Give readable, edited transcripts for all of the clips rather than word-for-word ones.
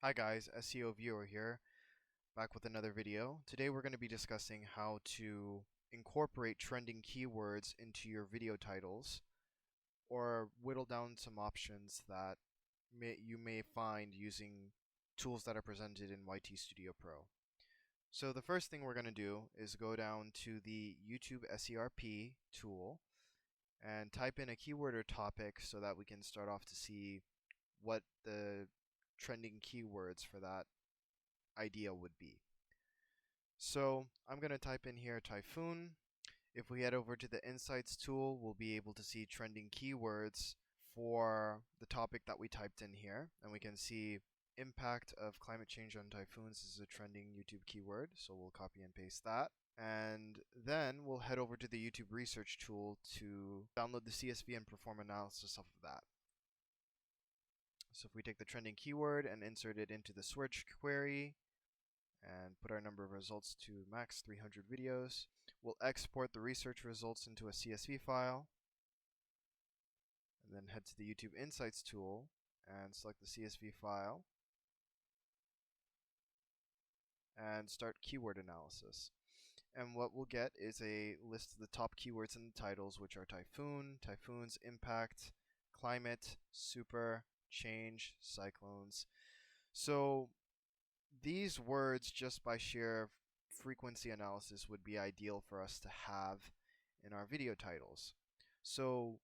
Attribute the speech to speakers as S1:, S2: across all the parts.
S1: Hi guys, SEO viewer here, back with another video. Today we're going to be discussing how to incorporate trending keywords into your video titles or whittle down some options that you may find using tools that are presented in YT Studio Pro. So the first thing we're going to do is go down to the YouTube SERP tool and type in a keyword or topic so that we can start off to see what the trending keywords for that idea would be. So I'm going to type in here typhoon. If we head over to the Insights tool, we'll be able to see trending keywords for the topic that we typed in here. And we can see impact of climate change on typhoons is a trending YouTube keyword. So we'll copy and paste that. And then we'll head over to the YouTube research tool to download the CSV and perform analysis of that. So if we take the trending keyword and insert it into the search query and put our number of results to max 300 videos, we'll export the research results into a CSV file and then head to the YouTube Insights tool and select the CSV file and start keyword analysis. And what we'll get is a list of the top keywords in the titles, which are typhoon, typhoons, impact, climate, super, change, cyclones. So these words, just by sheer frequency analysis, would be ideal for us to have in our video titles. So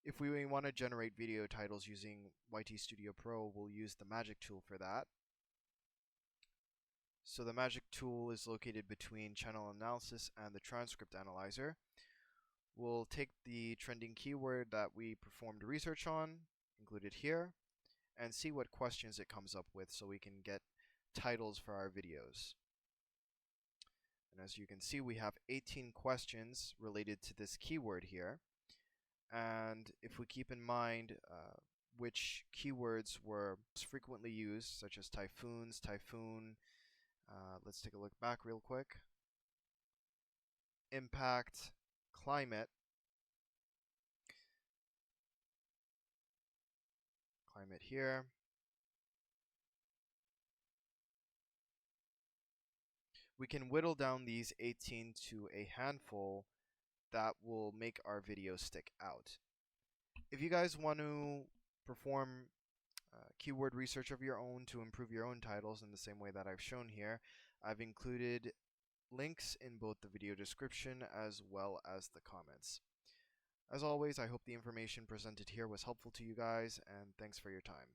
S1: if we want to generate video titles using YT Studio Pro, we'll use the magic tool for that. So the magic tool is located between channel analysis and the transcript analyzer. We'll take the trending keyword that we performed research on, include it here, and see what questions it comes up with so we can get titles for our videos. And as you can see, we have 18 questions related to this keyword here. And if we keep in mind which keywords were most frequently used, such as typhoons, typhoon, let's take a look back real quick, impact, climate here, we can whittle down these 18 to a handful that will make our video stick out. If you guys want to perform keyword research of your own to improve your own titles in the same way that I've shown here, I've included links in both the video description as well as the comments. As always, I hope the information presented here was helpful to you guys, and thanks for your time.